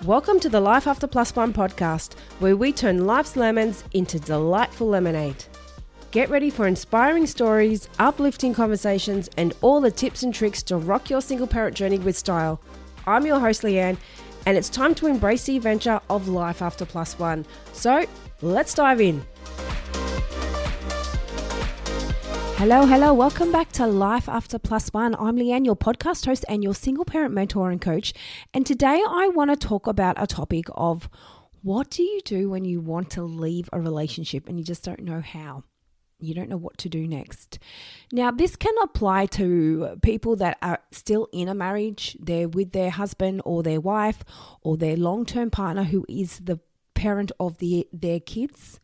Welcome to the Life After Plus One podcast, where we turn life's lemons into delightful lemonade. Get ready for inspiring stories, uplifting conversations, and all the tips and tricks to rock your single parent journey with style. I'm your host, Leanne, and it's time to embrace the adventure of Life After Plus One. So, let's dive in. Hello. Welcome back to Life After Plus One. I'm Leanne, your podcast host and your single parent mentor and coach. And today I want to talk about a topic of what do you do when you want to leave a relationship and you just don't know how? You don't know what to do next. Now, this can apply to people that are still in a marriage. They're with their husband or their wife or their long-term partner who is the parent of their kids.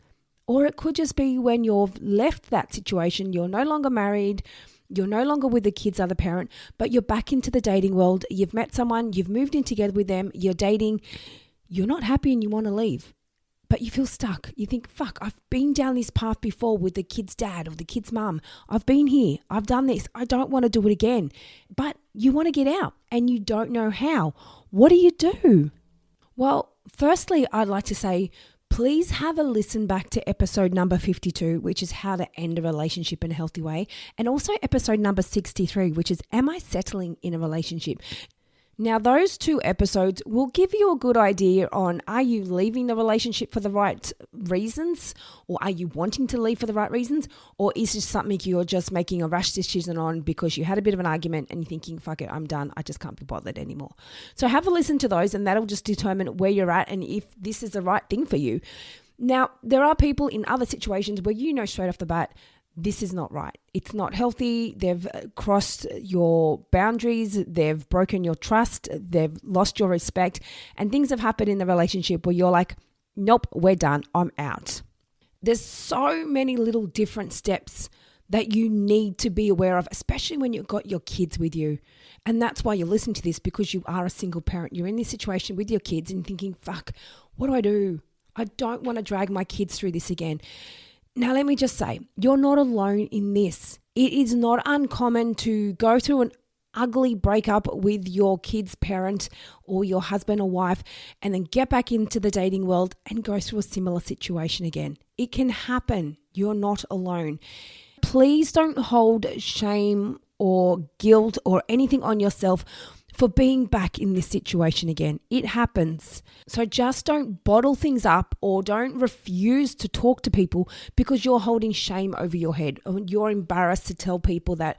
Or it could just be when you've left that situation, you're no longer married, you're no longer with the kids' other parent, but you're back into the dating world. You've met someone, you've moved in together with them, you're dating, you're not happy and you want to leave, but you feel stuck. You think, fuck, I've been down this path before with the kid's dad or the kid's mum. I've been here, I've done this, I don't want to do it again. But you want to get out and you don't know how. What do you do? Well, firstly, I'd like to say, please have a listen back to episode number 52, which is how to end a relationship in a healthy way. And also episode number 63, which is, am I settling in a relationship? Now, those two episodes will give you a good idea on, are you leaving the relationship for the right reasons? Or are you wanting to leave for the right reasons? Or is this something you're just making a rash decision on because you had a bit of an argument and you're thinking, fuck it, I'm done. I just can't be bothered anymore. So have a listen to those and that'll just determine where you're at and if this is the right thing for you. Now, there are people in other situations where you know straight off the bat, this is not right. It's not healthy. They've crossed your boundaries. They've broken your trust. They've lost your respect. And things have happened in the relationship where you're like, nope, we're done. I'm out. There's so many little different steps that you need to be aware of, especially when you've got your kids with you. And that's why you listen to this, because you are a single parent. You're in this situation with your kids and thinking, fuck, what do I do? I don't want to drag my kids through this again. Now, let me just say, you're not alone in this. It is not uncommon to go through an ugly breakup with your kid's parent or your husband or wife and then get back into the dating world and go through a similar situation again. It can happen. You're not alone. Please don't hold shame or guilt or anything on yourself for being back in this situation again. It happens. So just don't bottle things up or don't refuse to talk to people because you're holding shame over your head or you're embarrassed to tell people that,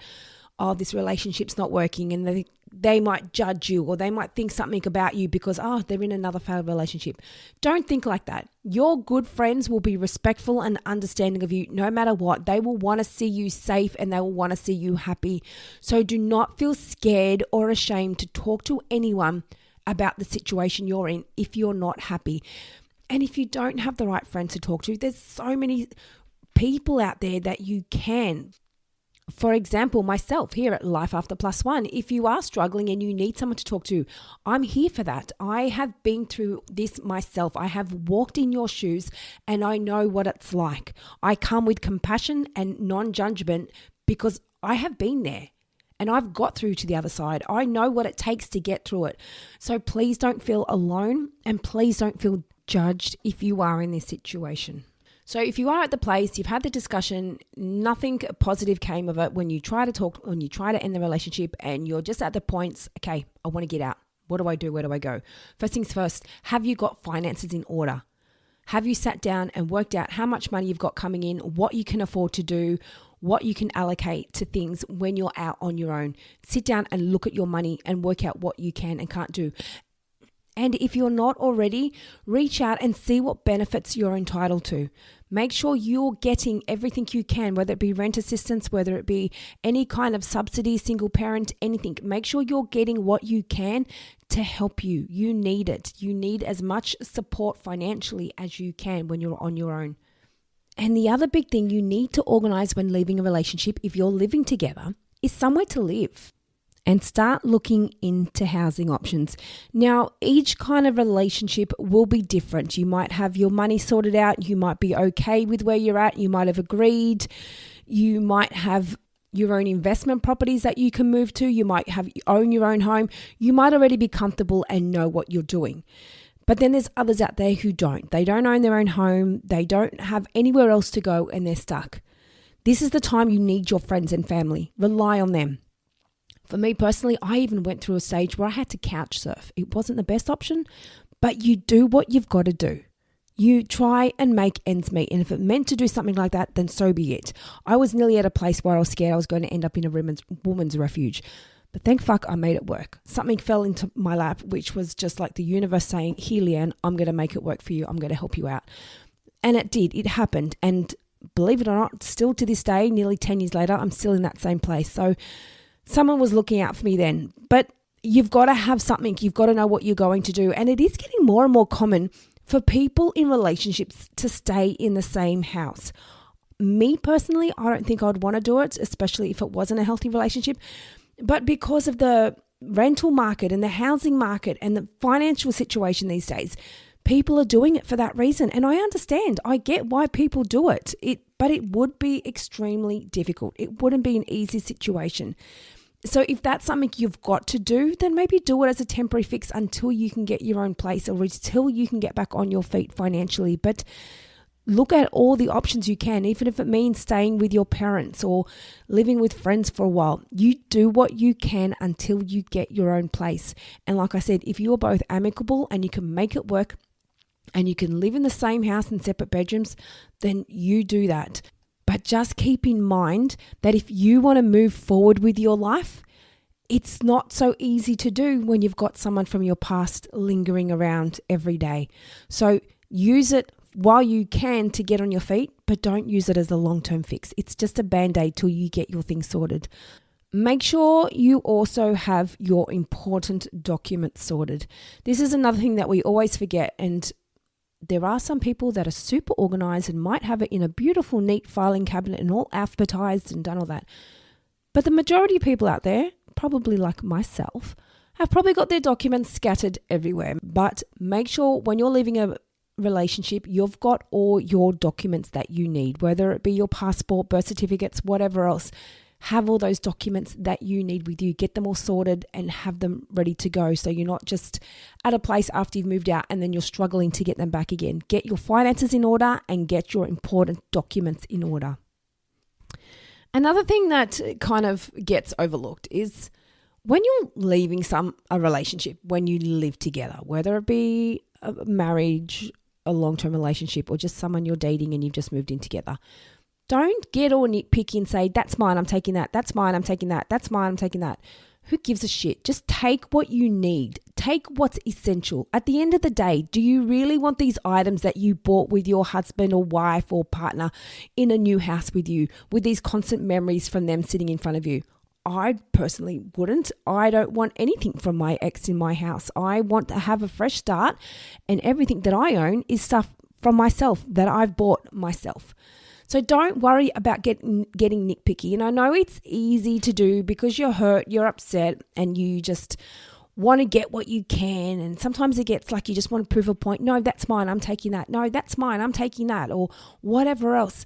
oh, this relationship's not working, and they might judge you or they might think something about you because, oh, they're in another failed relationship. Don't think like that. Your good friends will be respectful and understanding of you no matter what. They will want to see you safe and they will want to see you happy. So do not feel scared or ashamed to talk to anyone about the situation you're in if you're not happy. And if you don't have the right friends to talk to, there's so many people out there that you can. For example, myself here at Life After Plus One, if you are struggling and you need someone to talk to, I'm here for that. I have been through this myself. I have walked in your shoes and I know what it's like. I come with compassion and non-judgment because I have been there and I've got through to the other side. I know what it takes to get through it. So please don't feel alone and please don't feel judged if you are in this situation. So if you are at the place, you've had the discussion, nothing positive came of it when you try to talk, when you try to end the relationship and you're just at the points, okay, I want to get out. What do I do? Where do I go? First things first, have you got finances in order? Have you sat down and worked out how much money you've got coming in, what you can afford to do, what you can allocate to things when you're out on your own? Sit down and look at your money and work out what you can and can't do. And if you're not already, reach out and see what benefits you're entitled to. Make sure you're getting everything you can, whether it be rent assistance, whether it be any kind of subsidy, single parent, anything. Make sure you're getting what you can to help you. You need it. You need as much support financially as you can when you're on your own. And the other big thing you need to organize when leaving a relationship, if you're living together, is somewhere to live. And start looking into housing options. Now, each kind of relationship will be different. You might have your money sorted out. You might be okay with where you're at. You might have agreed. You might have your own investment properties that you can move to. You might own your own home. You might already be comfortable and know what you're doing. But then there's others out there who don't. They don't own their own home. They don't have anywhere else to go and they're stuck. This is the time you need your friends and family. Rely on them. For me personally, I even went through a stage where I had to couch surf. It wasn't the best option, but you do what you've got to do. You try and make ends meet. And if it meant to do something like that, then so be it. I was nearly at a place where I was scared I was going to end up in a woman's refuge. But thank fuck I made it work. Something fell into my lap, which was just like the universe saying, here, Leanne, I'm going to make it work for you. I'm going to help you out. And it did. It happened. And believe it or not, still to this day, nearly 10 years later, I'm still in that same place. So someone was looking out for me then. But you've got to have something. You've got to know what you're going to do. And it is getting more and more common for people in relationships to stay in the same house. Me personally, I don't think I'd want to do it, especially if it wasn't a healthy relationship. But because of the rental market and the housing market and the financial situation these days, people are doing it for that reason. And I understand. I get why people do it. But it would be extremely difficult. It wouldn't be an easy situation. So if that's something you've got to do, then maybe do it as a temporary fix until you can get your own place or until you can get back on your feet financially. But look at all the options you can, even if it means staying with your parents or living with friends for a while. You do what you can until you get your own place. And like I said, if you are both amicable and you can make it work and you can live in the same house in separate bedrooms, then you do that. But just keep in mind that if you want to move forward with your life, it's not so easy to do when you've got someone from your past lingering around every day. So use it while you can to get on your feet, but don't use it as a long-term fix. It's just a band-aid till you get your things sorted. Make sure you also have your important documents sorted. This is another thing that we always forget, and there are some people that are super organized and might have it in a beautiful, neat filing cabinet and all alphabetized and done all that. But the majority of people out there, probably like myself, have probably got their documents scattered everywhere. But make sure when you're leaving a relationship, you've got all your documents that you need, whether it be your passport, birth certificates, whatever else. Have all those documents that you need with you. Get them all sorted and have them ready to go. So you're not just at a place after you've moved out and then you're struggling to get them back again. Get your finances in order and get your important documents in order. Another thing that kind of gets overlooked is when you're leaving a relationship, when you live together, whether it be a marriage, a long-term relationship, or just someone you're dating and you've just moved in together. Don't get all nitpicky and say, that's mine, I'm taking that. That's mine, I'm taking that. That's mine, I'm taking that. Who gives a shit? Just take what you need. Take what's essential. At the end of the day, do you really want these items that you bought with your husband or wife or partner in a new house with you, with these constant memories from them sitting in front of you? I personally wouldn't. I don't want anything from my ex in my house. I want to have a fresh start, and everything that I own is stuff from myself that I've bought myself. So don't worry about getting nitpicky. And I know it's easy to do because you're hurt, you're upset, and you just want to get what you can. And sometimes it gets like you just want to prove a point. No, that's mine, I'm taking that. No, that's mine, I'm taking that, or whatever else.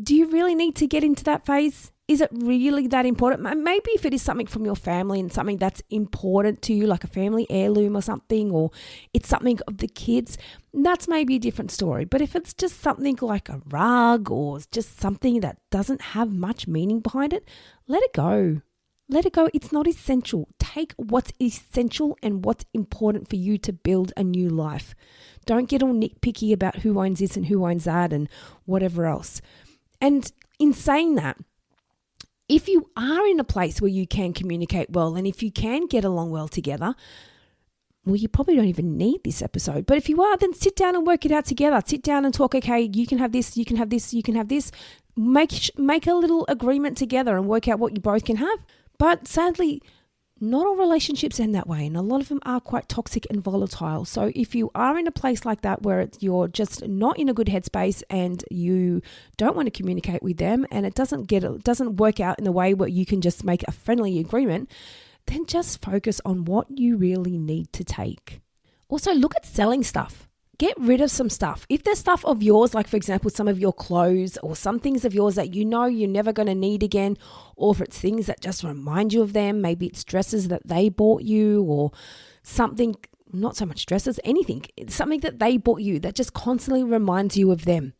Do you really need to get into that phase? Is it really that important? Maybe if it is something from your family and something that's important to you, like a family heirloom or something, or it's something of the kids, that's maybe a different story. But if it's just something like a rug or just something that doesn't have much meaning behind it, let it go. Let it go. It's not essential. Take what's essential and what's important for you to build a new life. Don't get all nitpicky about who owns this and who owns that and whatever else. And in saying that, if you are in a place where you can communicate well and if you can get along well together, well, you probably don't even need this episode. But if you are, then sit down and work it out together. Sit down and talk, okay, you can have this, you can have this, you can have this. Make a little agreement together and work out what you both can have. But sadly, not all relationships end that way, and a lot of them are quite toxic and volatile. So if you are in a place like that where you're just not in a good headspace and you don't want to communicate with them and it doesn't work out in a way where you can just make a friendly agreement, then just focus on what you really need to take. Also, look at selling stuff. Get rid of some stuff. If there's stuff of yours, like for example, some of your clothes or some things of yours that you know you're never going to need again, or if it's things that just remind you of them, maybe it's dresses that they bought you or something not so much dresses, anything. It's something that they bought you that just constantly reminds you of them.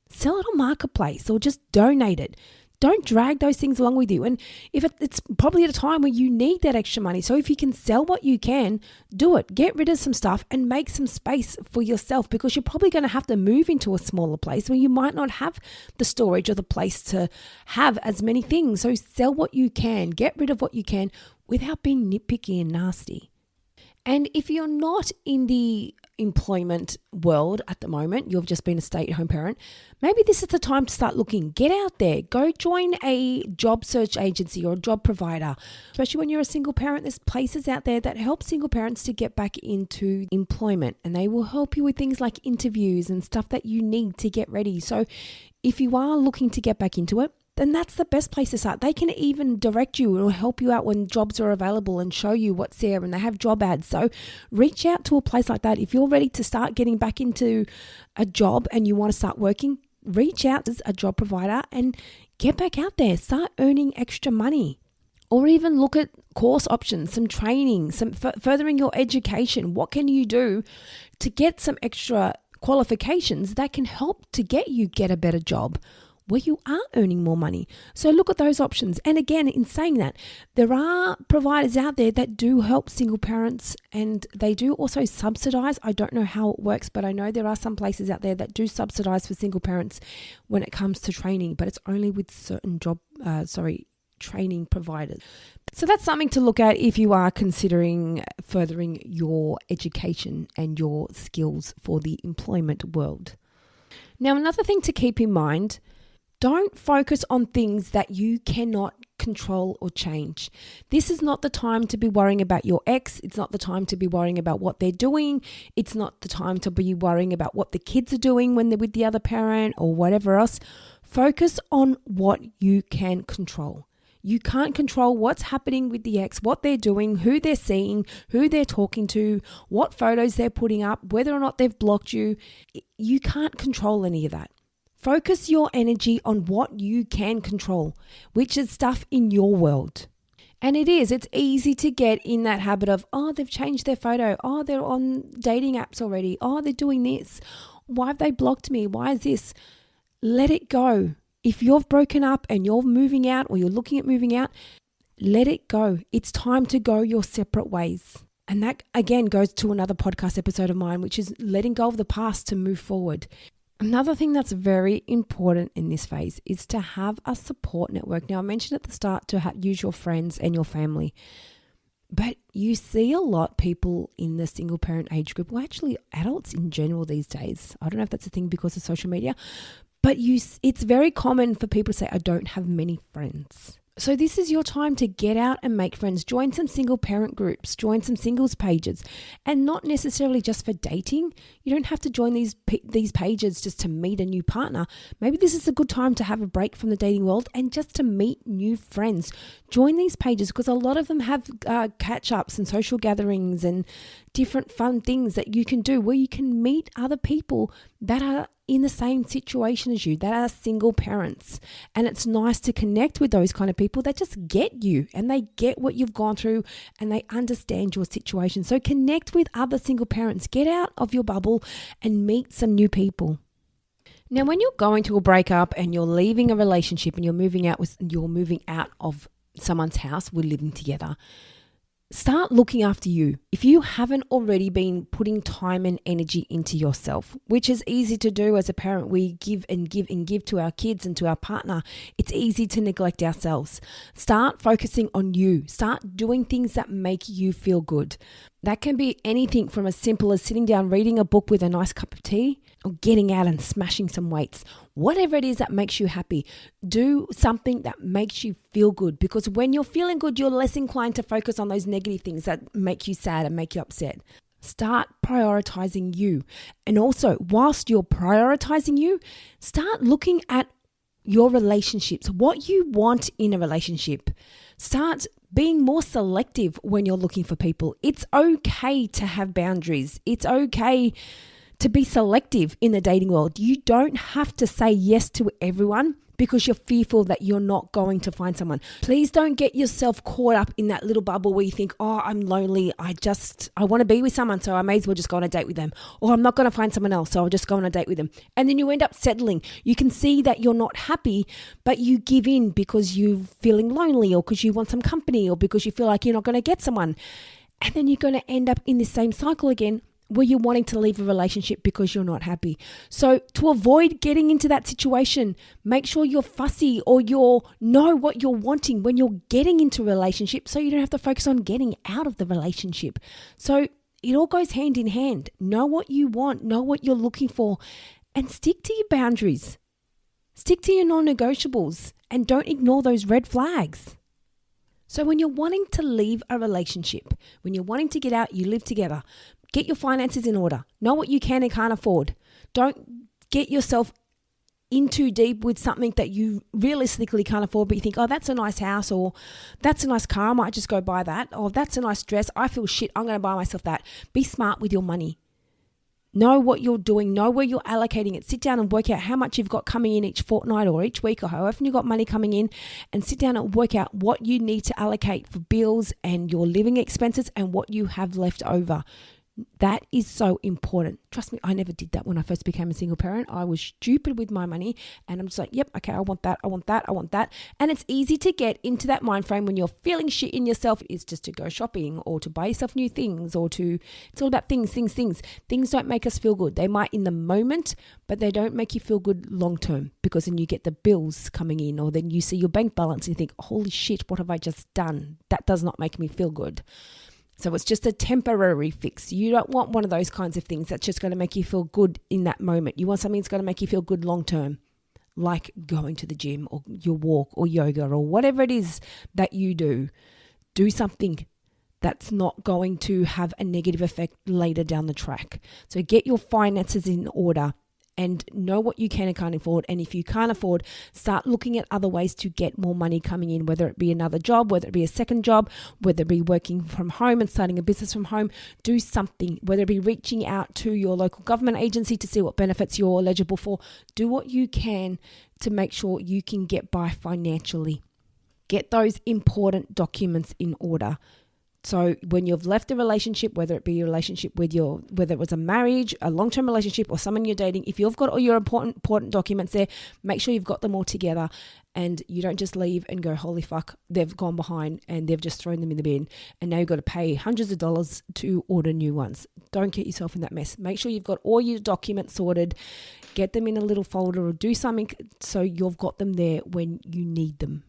Sell it on Marketplace or just donate it. Don't drag those things along with you. And if it's probably at a time where you need that extra money. So if you can sell what you can, do it. Get rid of some stuff and make some space for yourself, because you're probably going to have to move into a smaller place where you might not have the storage or the place to have as many things. So sell what you can, get rid of what you can without being nitpicky and nasty. And if you're not in the employment world at the moment, you've just been a stay-at-home parent, maybe this is the time to start looking. Get out there. Go join a job search agency or a job provider. Especially when you're a single parent, there's places out there that help single parents to get back into employment, and they will help you with things like interviews and stuff that you need to get ready. So if you are looking to get back into it, then that's the best place to start. They can even direct you or help you out when jobs are available and show you what's there, and they have job ads. So reach out to a place like that. If you're ready to start getting back into a job and you want to start working, reach out as a job provider and get back out there. Start earning extra money. Or even look at course options, some training, some furthering your education. What can you do to get some extra qualifications that can help to get a better job where you are earning more money? So look at those options. And again, in saying that, there are providers out there that do help single parents, and they do also subsidize. I don't know how it works, but I know there are some places out there that do subsidize for single parents when it comes to training, but it's only with certain training providers. So that's something to look at if you are considering furthering your education and your skills for the employment world. Now, another thing to keep in mind, don't focus on things that you cannot control or change. This is not the time to be worrying about your ex. It's not the time to be worrying about what they're doing. It's not the time to be worrying about what the kids are doing when they're with the other parent or whatever else. Focus on what you can control. You can't control what's happening with the ex, what they're doing, who they're seeing, who they're talking to, what photos they're putting up, whether or not they've blocked you. You can't control any of that. Focus your energy on what you can control, which is stuff in your world. And it's easy to get in that habit of, they've changed their photo. They're on dating apps already. They're doing this. Why have they blocked me? Why is this? Let it go. If you've broken up and you're moving out or you're looking at moving out, let it go. It's time to go your separate ways. And that, again, goes to another podcast episode of mine, which is letting go of the past to move forward. Another thing that's very important in this phase is to have a support network. Now, I mentioned at the start to use your friends and your family, but you see a lot of people in the single parent age group, well, actually adults in general these days. I don't know if that's a thing because of social media, but it's very common for people to say, I don't have many friends. So this is your time to get out and make friends. Join some single parent groups, join some singles pages, and not necessarily just for dating. You don't have to join these pages just to meet a new partner. Maybe this is a good time to have a break from the dating world and just to meet new friends. Join these pages because a lot of them have catch-ups and social gatherings and different fun things that you can do where you can meet other people that are in the same situation as you, that are single parents. And it's nice to connect with those kind of people that just get you and they get what you've gone through and they understand your situation. So connect with other single parents. Get out of your bubble and meet some new people. Now, when you're going to a breakup and you're leaving a relationship and you're moving out of someone's house, we're living together, start looking after you. If you haven't already been putting time and energy into yourself, which is easy to do as a parent, we give and give and give to our kids and to our partner. It's easy to neglect ourselves. Start focusing on you. Start doing things that make you feel good. That can be anything from as simple as sitting down, reading a book with a nice cup of tea, or getting out and smashing some weights. Whatever it is that makes you happy, do something that makes you feel good, because when you're feeling good, you're less inclined to focus on those negative things that make you sad and make you upset. Start prioritizing you. And also, whilst you're prioritizing you, start looking at your relationships, what you want in a relationship. Start being more selective when you're looking for people. It's okay to have boundaries. It's okay to be selective in the dating world. You don't have to say yes to everyone, because you're fearful that you're not going to find someone. Please don't get yourself caught up in that little bubble where you think, oh, I'm lonely. I want to be with someone, so I may as well just go on a date with them. Or I'm not going to find someone else, so I'll just go on a date with them. And then you end up settling. You can see that you're not happy, but you give in because you're feeling lonely, or because you want some company, or because you feel like you're not going to get someone. And then you're going to end up in the same cycle again, where you're wanting to leave a relationship because you're not happy. So to avoid getting into that situation, make sure you're fussy, or know what you're wanting when you're getting into a relationship, so you don't have to focus on getting out of the relationship. So it all goes hand in hand. Know what you want, know what you're looking for, and stick to your boundaries. Stick to your non-negotiables, and don't ignore those red flags. So when you're wanting to leave a relationship, when you're wanting to get out, you live together, get your finances in order. Know what you can and can't afford. Don't get yourself in too deep with something that you realistically can't afford, but you think, oh, that's a nice house, or that's a nice car, I might just go buy that, or that's a nice dress, I feel shit, I'm going to buy myself that. Be smart with your money. Know what you're doing. Know where you're allocating it. Sit down and work out how much you've got coming in each fortnight or each week, or however you've got money coming in, and sit down and work out what you need to allocate for bills and your living expenses and what you have left over. That is so important. Trust me, I never did that when I first became a single parent. I was stupid with my money, and I'm just like, yep, okay, I want that, I want that, I want that. And it's easy to get into that mind frame when you're feeling shit in yourself. It's just to go shopping, or to buy yourself new things, it's all about things. Things don't make us feel good. They might in the moment, but they don't make you feel good long term, because then you get the bills coming in, or then you see your bank balance and you think, holy shit, what have I just done? That does not make me feel good. So it's just a temporary fix. You don't want one of those kinds of things that's just going to make you feel good in that moment. You want something that's going to make you feel good long term, like going to the gym, or your walk, or yoga, or whatever it is that you do. Do something that's not going to have a negative effect later down the track. So get your finances in order, and know what you can and can't afford. And if you can't afford, start looking at other ways to get more money coming in, whether it be another job, whether it be a second job, whether it be working from home and starting a business from home. Do something, whether it be reaching out to your local government agency to see what benefits you're eligible for. Do what you can to make sure you can get by financially. Get those important documents in order. So when you've left a relationship, whether it be a relationship with whether it was a marriage, a long-term relationship, or someone you're dating, if you've got all your important documents there, make sure you've got them all together, and you don't just leave and go, holy fuck, they've gone behind and they've just thrown them in the bin, and now you've got to pay hundreds of dollars to order new ones. Don't get yourself in that mess. Make sure you've got all your documents sorted, get them in a little folder, or do something so you've got them there when you need them.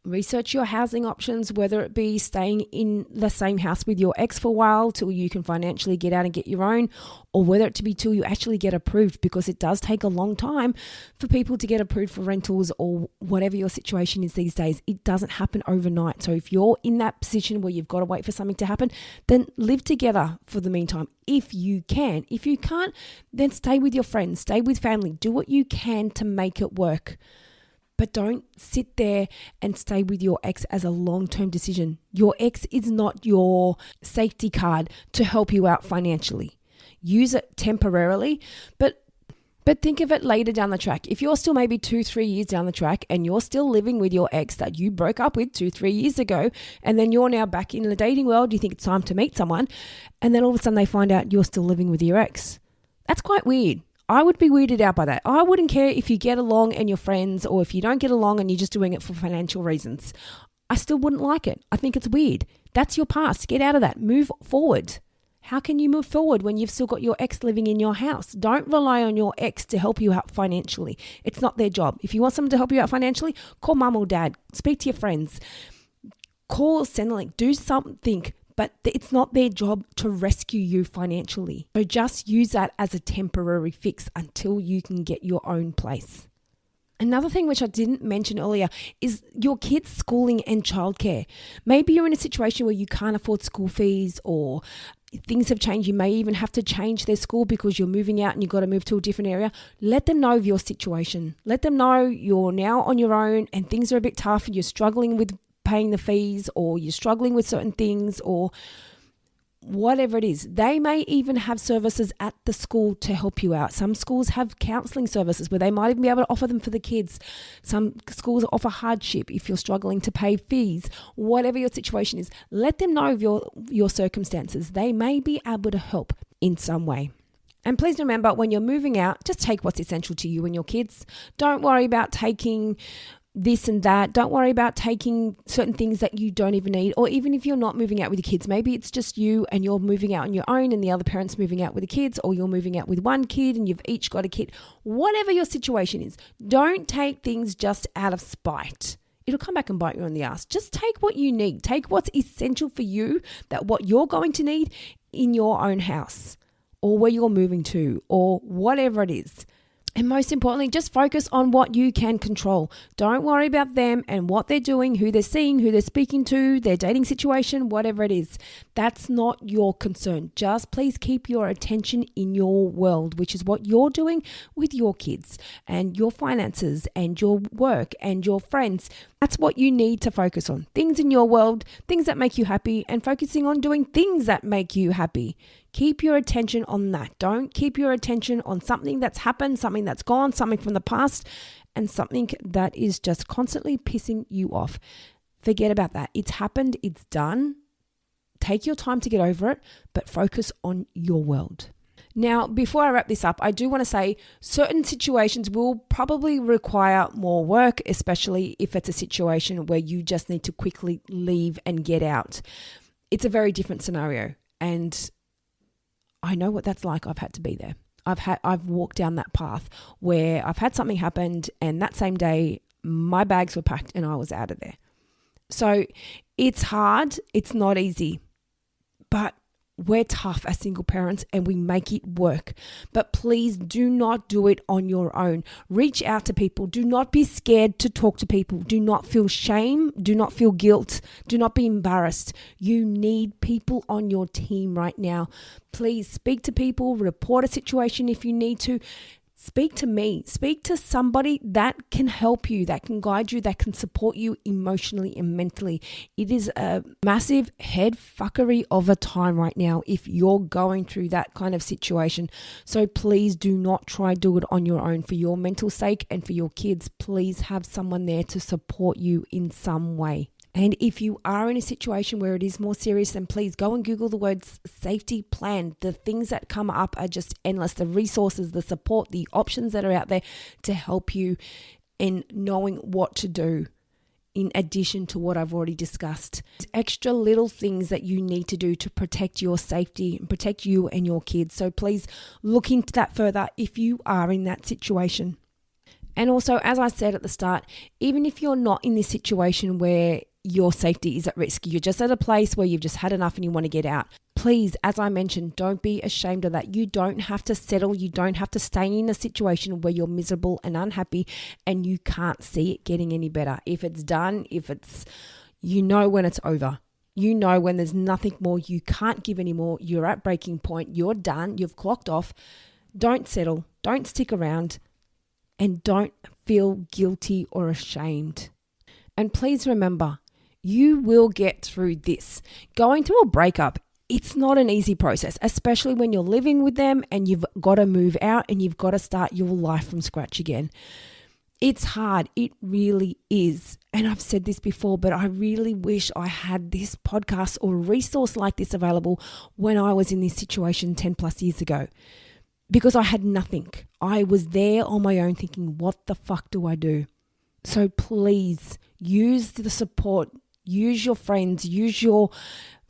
Research your housing options, whether it be staying in the same house with your ex for a while till you can financially get out and get your own, or whether it to be till you actually get approved, because it does take a long time for people to get approved for rentals, or whatever your situation is these days. It doesn't happen overnight. So if you're in that position where you've got to wait for something to happen, then live together for the meantime if you can. If you can't, then stay with your friends, stay with family, do what you can to make it work. But don't sit there and stay with your ex as a long-term decision. Your ex is not your safety card to help you out financially. Use it temporarily, but think of it later down the track. If you're still maybe 2-3 years down the track and you're still living with your ex that you broke up with 2-3 years ago, and then you're now back in the dating world, you think it's time to meet someone, and then all of a sudden they find out you're still living with your ex. That's quite weird. I would be weirded out by that. I wouldn't care if you get along and you're friends, or if you don't get along and you're just doing it for financial reasons. I still wouldn't like it. I think it's weird. That's your past. Get out of that. Move forward. How can you move forward when you've still got your ex living in your house? Don't rely on your ex to help you out financially. It's not their job. If you want someone to help you out financially, call mum or dad. Speak to your friends. Call Centrelink. Do something. But it's not their job to rescue you financially. So just use that as a temporary fix until you can get your own place. Another thing which I didn't mention earlier is your kids' schooling and childcare. Maybe you're in a situation where you can't afford school fees, or things have changed. You may even have to change their school because you're moving out and you've got to move to a different area. Let them know of your situation. Let them know you're now on your own and things are a bit tough and you're struggling with paying the fees, or you're struggling with certain things, or whatever it is. They may even have services at the school to help you out. Some schools have counselling services where they might even be able to offer them for the kids. Some schools offer hardship if you're struggling to pay fees. Whatever your situation is, let them know of your circumstances. They may be able to help in some way. And please remember, when you're moving out, just take what's essential to you and your kids. Don't worry about taking this and that. Don't worry about taking certain things that you don't even need. Or even if you're not moving out with your kids, maybe it's just you and you're moving out on your own and the other parent's moving out with the kids, or you're moving out with one kid and you've each got a kid. Whatever your situation is, don't take things just out of spite. It'll come back and bite you on the ass. Just take what you need. Take what's essential for you, that what you're going to need in your own house, or where you're moving to, or whatever it is. And most importantly, just focus on what you can control. Don't worry about them and what they're doing, who they're seeing, who they're speaking to, their dating situation, whatever it is. That's not your concern. Just please keep your attention in your world, which is what you're doing with your kids and your finances and your work and your friends. That's what you need to focus on. Things in your world, things that make you happy, and focusing on doing things that make you happy. Keep your attention on that. Don't keep your attention on something that's happened, something that's gone, something from the past, and something that is just constantly pissing you off. Forget about that. It's happened. It's done. Take your time to get over it, but focus on your world. Now, before I wrap this up, I do want to say certain situations will probably require more work, especially if it's a situation where you just need to quickly leave and get out. It's a very different scenario, and I know what that's like. I've had to be there. I've walked down that path where I've had something happen, and that same day my bags were packed and I was out of there. So it's hard. It's not easy, but we're tough as single parents and we make it work. But please do not do it on your own. Reach out to people. Do not be scared to talk to people. Do not feel shame. Do not feel guilt. Do not be embarrassed. You need people on your team right now. Please speak to people, report a situation if you need to. Speak to me. Speak to somebody that can help you, that can guide you, that can support you emotionally and mentally. It is a massive head fuckery of a time right now if you're going through that kind of situation. So please do not try do it on your own. For your mental sake and for your kids, please have someone there to support you in some way. And if you are in a situation where it is more serious, then please go and Google the words safety plan. The things that come up are just endless. The resources, the support, the options that are out there to help you in knowing what to do in addition to what I've already discussed. Extra little things that you need to do to protect your safety and protect you and your kids. So please look into that further if you are in that situation. And also, as I said at the start, even if you're not in this situation where your safety is at risk, you're just at a place where you've just had enough and you want to get out, please, as I mentioned, don't be ashamed of that. You don't have to settle. You don't have to stay in a situation where you're miserable and unhappy and you can't see it getting any better. If it's done, you know when it's over. You know when there's nothing more, you can't give anymore, you're at breaking point, you're done, you've clocked off. Don't settle, don't stick around, and don't feel guilty or ashamed. And please remember, you will get through this. Going through a breakup, it's not an easy process, especially when you're living with them and you've got to move out and you've got to start your life from scratch again. It's hard. It really is. And I've said this before, but I really wish I had this podcast or a resource like this available when I was in this situation 10 plus years ago, because I had nothing. I was there on my own thinking, what the fuck do I do? So please use the support. Use your friends, use your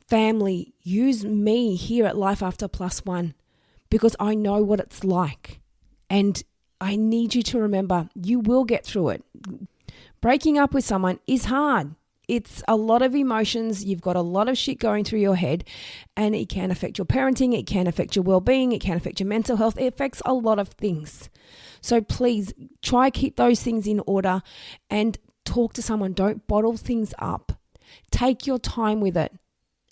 family, use me here at Life After Plus One, because I know what it's like. And I need you to remember, you will get through it. Breaking up with someone is hard. It's a lot of emotions. You've got a lot of shit going through your head, and it can affect your parenting. It can affect your well-being. It can affect your mental health. It affects a lot of things. So please try keep those things in order and talk to someone. Don't bottle things up. Take your time with it.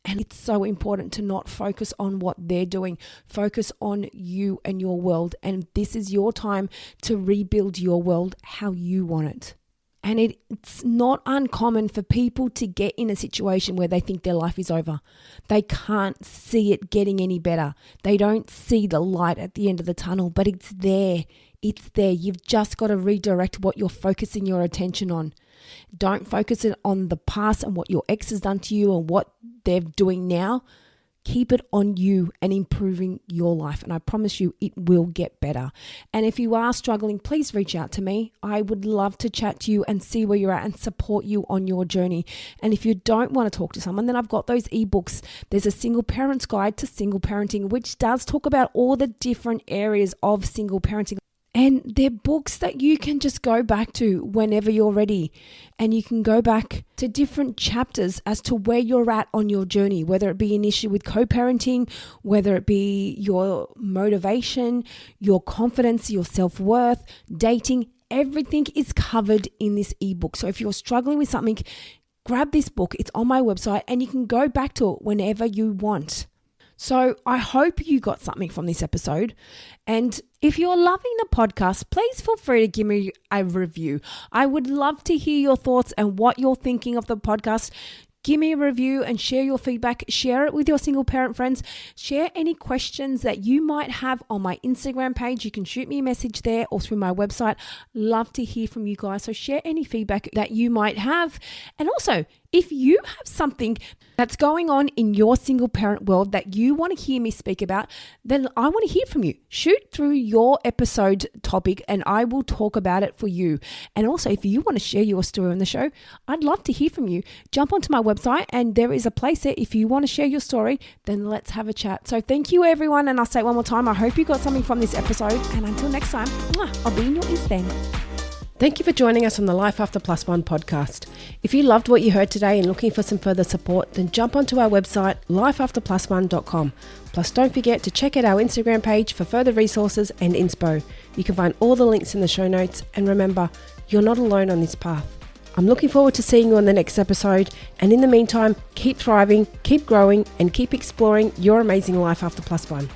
And it's so important to not focus on what they're doing. Focus on you and your world. And this is your time to rebuild your world how you want it. And it's not uncommon for people to get in a situation where they think their life is over. They can't see it getting any better. They don't see the light at the end of the tunnel, but it's there. It's there. You've just got to redirect what you're focusing your attention on. Don't focus it on the past and what your ex has done to you and what they're doing now. Keep it on you and improving your life. And I promise you it will get better. And if you are struggling, please reach out to me. I would love to chat to you and see where you're at and support you on your journey. And if you don't want to talk to someone, then I've got those ebooks. There's a single parent's guide to single parenting, which does talk about all the different areas of single parenting. And they're books that you can just go back to whenever you're ready. And you can go back to different chapters as to where you're at on your journey, whether it be an issue with co-parenting, whether it be your motivation, your confidence, your self-worth, dating. Everything is covered in this ebook. So if you're struggling with something, grab this book. It's on my website and you can go back to it whenever you want. So I hope you got something from this episode. And if you're loving the podcast, please feel free to give me a review. I would love to hear your thoughts and what you're thinking of the podcast. Give me a review and share your feedback. Share it with your single parent friends. Share any questions that you might have on my Instagram page. You can shoot me a message there or through my website. Love to hear from you guys. So share any feedback that you might have. And also, if you have something that's going on in your single parent world that you want to hear me speak about, then I want to hear from you. Shoot through your episode topic and I will talk about it for you. And also, if you want to share your story on the show, I'd love to hear from you. Jump onto my website and there is a place there. If you want to share your story, then let's have a chat. So thank you, everyone. And I'll say it one more time. I hope you got something from this episode. And until next time, I'll be in your ears then. Thank you for joining us on the Life After Plus One podcast. If you loved what you heard today and looking for some further support, then jump onto our website, lifeafterplusone.com. Plus, don't forget to check out our Instagram page for further resources and inspo. You can find all the links in the show notes. And remember, you're not alone on this path. I'm looking forward to seeing you on the next episode. And in the meantime, keep thriving, keep growing, and keep exploring your amazing life after plus one.